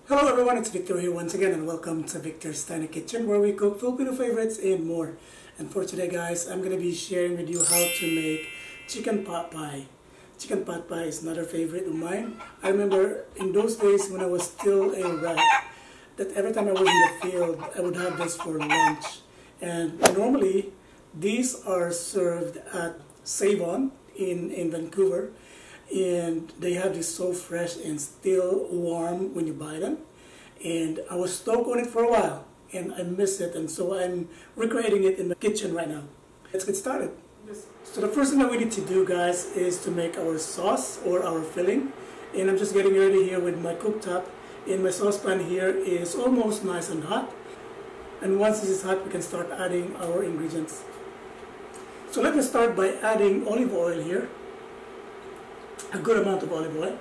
Hello everyone, it's Victor here once again and welcome to Victor's Tiny Kitchen where we cook Filipino favorites and more. And for today guys, I'm going to be sharing with you how to make chicken pot pie. Chicken pot pie is another favorite of mine. I remember in those days when I was still a rat that every time I was in the field I would have this for lunch. And normally these are served at Save-On in Vancouver. And they have this so fresh and still warm when you buy them. And I was stoked on it for a while and I miss it, and so I'm recreating it in the kitchen right now. Let's get started. So the first thing that we need to do guys is to make our sauce or our filling. And I'm just getting ready here with my cooktop, and my saucepan here is almost nice and hot. And once this is hot we can start adding our ingredients. So let me start by adding olive oil here. A good amount of olive oil.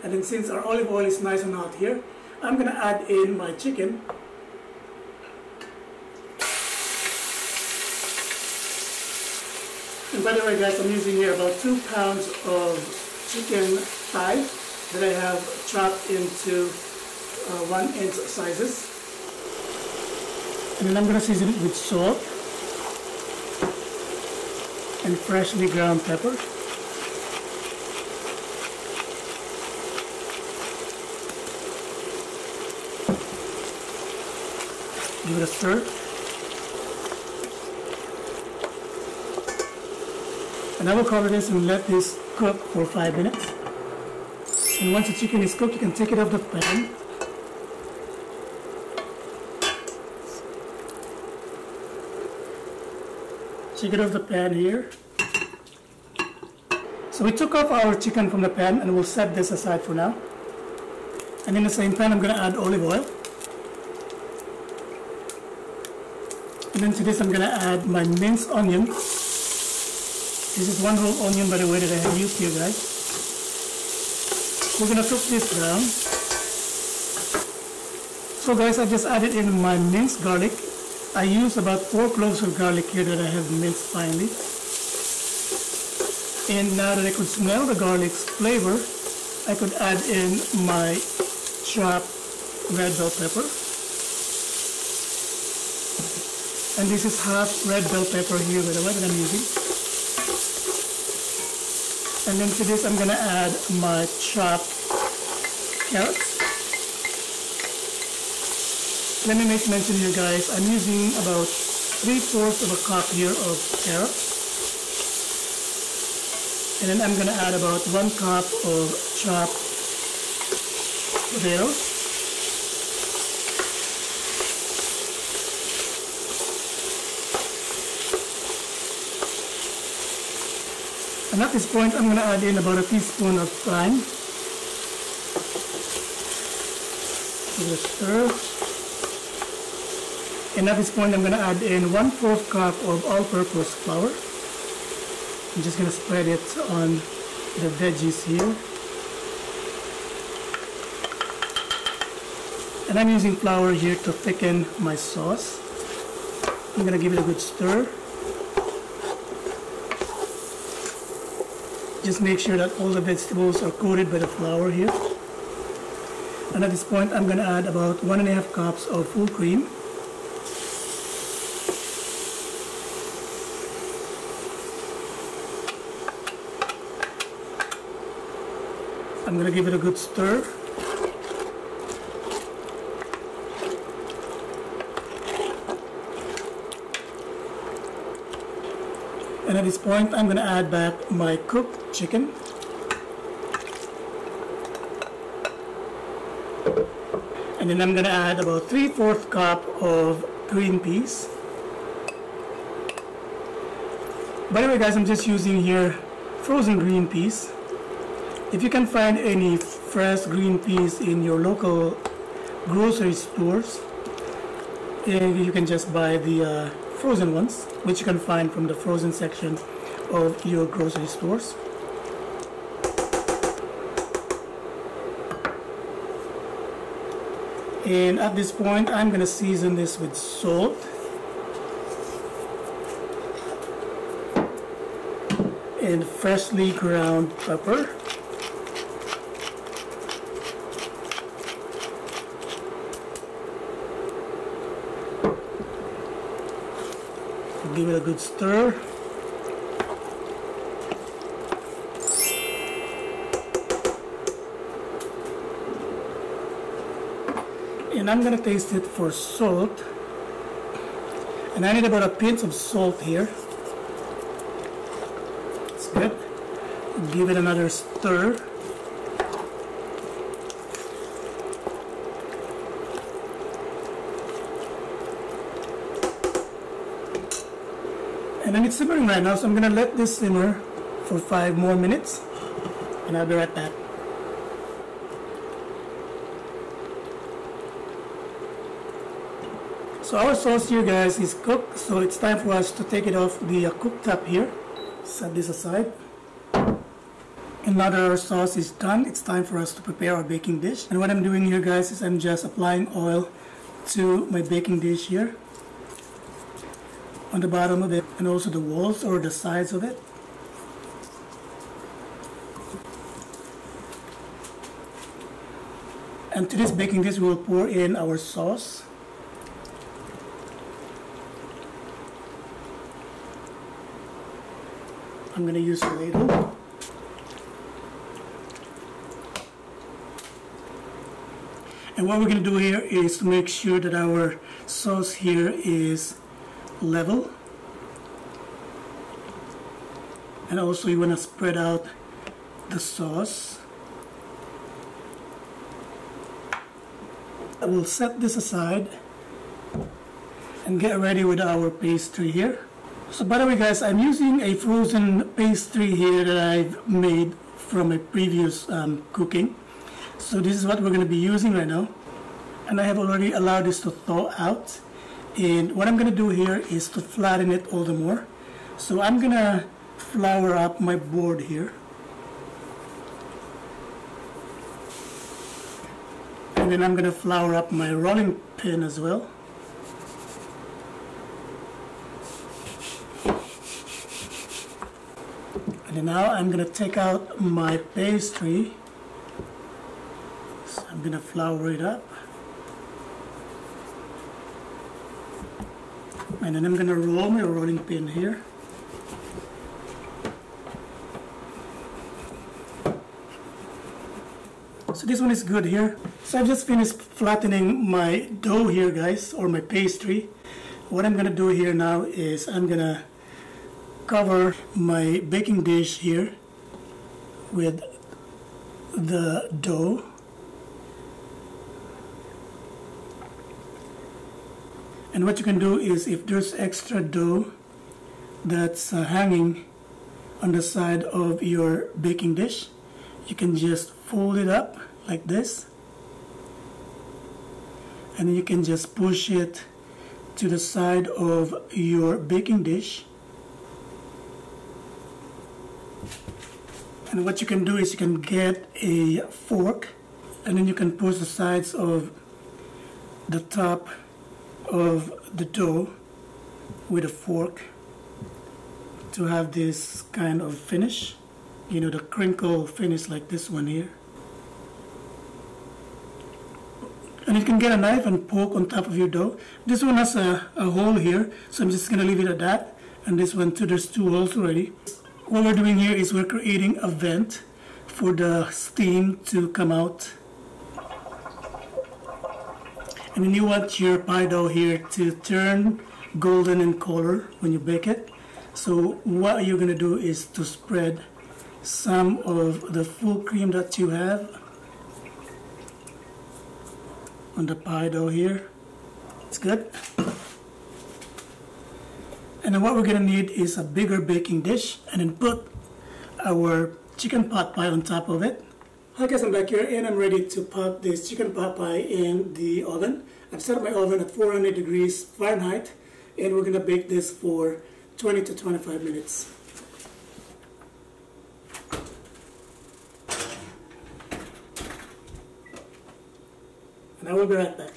And then since our olive oil is nice and hot here, I'm going to add in my chicken. And by the way guys, I'm using here about 2 pounds of chicken thigh that I have chopped into 1-inch sizes. And then I'm going to season it with salt and freshly ground pepper. Give it a stir. And I will cover this and let this cook for 5 minutes. And once the chicken is cooked, you can take it off the pan. Take it off the pan here. So we took off our chicken from the pan and we'll set this aside for now. And in the same pan I'm going to add olive oil. And then to this I'm going to add my minced onion. This is 1 whole onion by the way that I have used here guys. We're going to cook this down. So guys, I just added in my minced garlic. I use about 4 cloves of garlic here that I have minced finely. And now that I could smell the garlic's flavor, I could add in my chopped red bell pepper. And this is half red bell pepper here by the way that I'm using. And then to this I'm going to add my chopped carrots. Let me make mention here guys, I'm using about 3/4 of a cup here of carrots. And then I'm going to add about 1 cup of chopped potatoes. And at this point I'm going to add in about a teaspoon of thyme. Give it a stir. And at this point I'm going to add in 1/4 cup of all-purpose flour. I'm just going to spread it on the veggies here. And I'm using flour here to thicken my sauce. I'm going to give it a good stir. Just make sure that all the vegetables are coated by the flour here. And at this point I'm going to add about 1.5 cups of full cream. I'm going to give it a good stir. And at this point I'm going to add back my cooked chicken. And then I'm going to add about 3/4 cup of green peas. By the way guys, I'm just using here frozen green peas. If you can find any fresh green peas in your local grocery stores, you can just buy the frozen ones, which you can find from the frozen section of your grocery stores. And at this point I'm going to season this with salt and freshly ground pepper. give it a good stir. And I'm gonna taste it for salt. And I need about a pinch of salt here. It's good. Give it another stir. And then it's simmering right now, so I'm gonna let this simmer for 5 more minutes, and I'll be right back. So our sauce here, guys, is cooked, so it's time for us to take it off the cooktop here. Set this aside. And now that our sauce is done, it's time for us to prepare our baking dish. And what I'm doing here, guys, is I'm just applying oil to my baking dish here, on the bottom of it, and also the walls or the sides of it. And to this baking dish, we will pour in our sauce. I'm going to use a ladle. And what we're going to do here is to make sure that our sauce here is level. And also you want to spread out the sauce. I will set this aside and get ready with our pastry here. So by the way, guys, I'm using a frozen pastry here that I've made from a previous cooking. So this is what we're going to be using right now. And I have already allowed this to thaw out. And what I'm going to do here is to flatten it all the more. So I'm going to flour up my board here. And then I'm going to flour up my rolling pin as well. And then now I'm going to take out my pastry. So I'm going to flour it up. And then I'm going to roll my rolling pin here. So this one is good here. So I've just finished flattening my dough here, guys, or my pastry. What I'm going to do here now is I'm going to cover my baking dish here with the dough. And what you can do is, if there's extra dough that's hanging on the side of your baking dish, you can just fold it up like this, and then you can just push it to the side of your baking dish. And what you can do is you can get a fork, and then you can push the sides of the top of the dough with a fork to have this kind of finish, you know, the crinkle finish like this one here. And you can get a knife and poke on top of your dough. This one has a hole here, so I'm just going to leave it at that. And this one too, there's 2 holes already. What we're doing here is we're creating a vent for the steam to come out. And then you want your pie dough here to turn golden in color when you bake it. So what you're going to do is to spread some of the full cream that you have on the pie dough here. It's good. And then what we're going to need is a bigger baking dish, and then put our chicken pot pie on top of it. Hi guys, I'm back here and I'm ready to pop this chicken pot pie in the oven. I've set my oven at 400 degrees Fahrenheit, and we're going to bake this for 20 to 25 minutes. And I will be right back.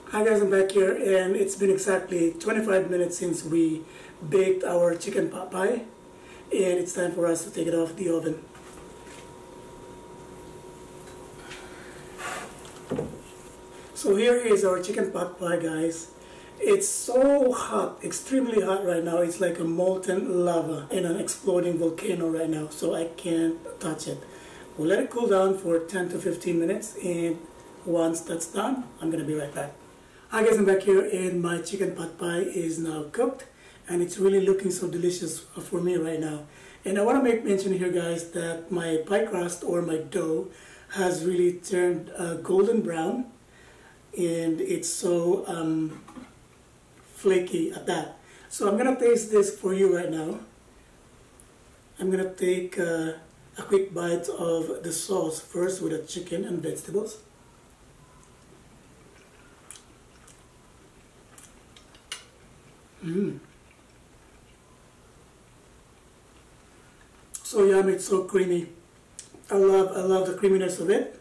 Hi guys, I'm back here, and it's been exactly 25 minutes since we baked our chicken pot pie, and it's time for us to take it off the oven. So here is our chicken pot pie, guys, It's so hot, extremely hot right now. It's like a molten lava in an exploding volcano right now, so I can't touch it. We'll let it cool down for 10 to 15 minutes, and once that's done, I'm gonna be right back. Hi guys, I'm back here, and my chicken pot pie is now cooked, and it's really looking so delicious for me right now. And I want to make mention here, guys, that my pie crust or my dough has really turned golden brown, and it's so flaky at that. So I'm gonna taste this for you right now. I'm gonna take a quick bite of the sauce first with the chicken and vegetables. So yummy, it's so creamy. I love the creaminess of it.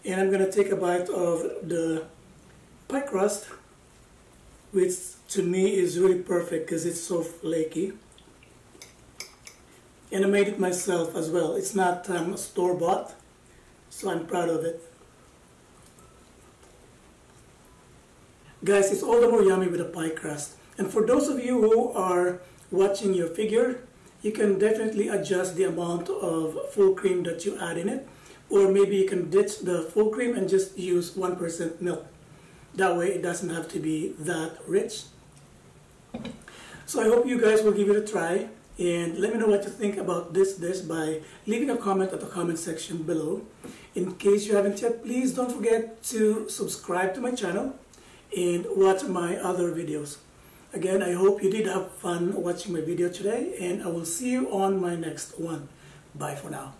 And I'm gonna take a bite of the pie crust, which to me is really perfect because it's so flaky. And I made it myself as well. It's not store-bought, so I'm proud of it. Guys, it's all the more yummy with a pie crust. And for those of you who are watching your figure, you can definitely adjust the amount of full cream that you add in it. Or maybe you can ditch the full cream and just use 1% milk. That way it doesn't have to be that rich. So I hope you guys will give it a try. And let me know what you think about this dish by leaving a comment at the comment section below. In case you haven't yet, please don't forget to subscribe to my channel and watch my other videos. Again, I hope you did have fun watching my video today, and I will see you on my next one. Bye for now.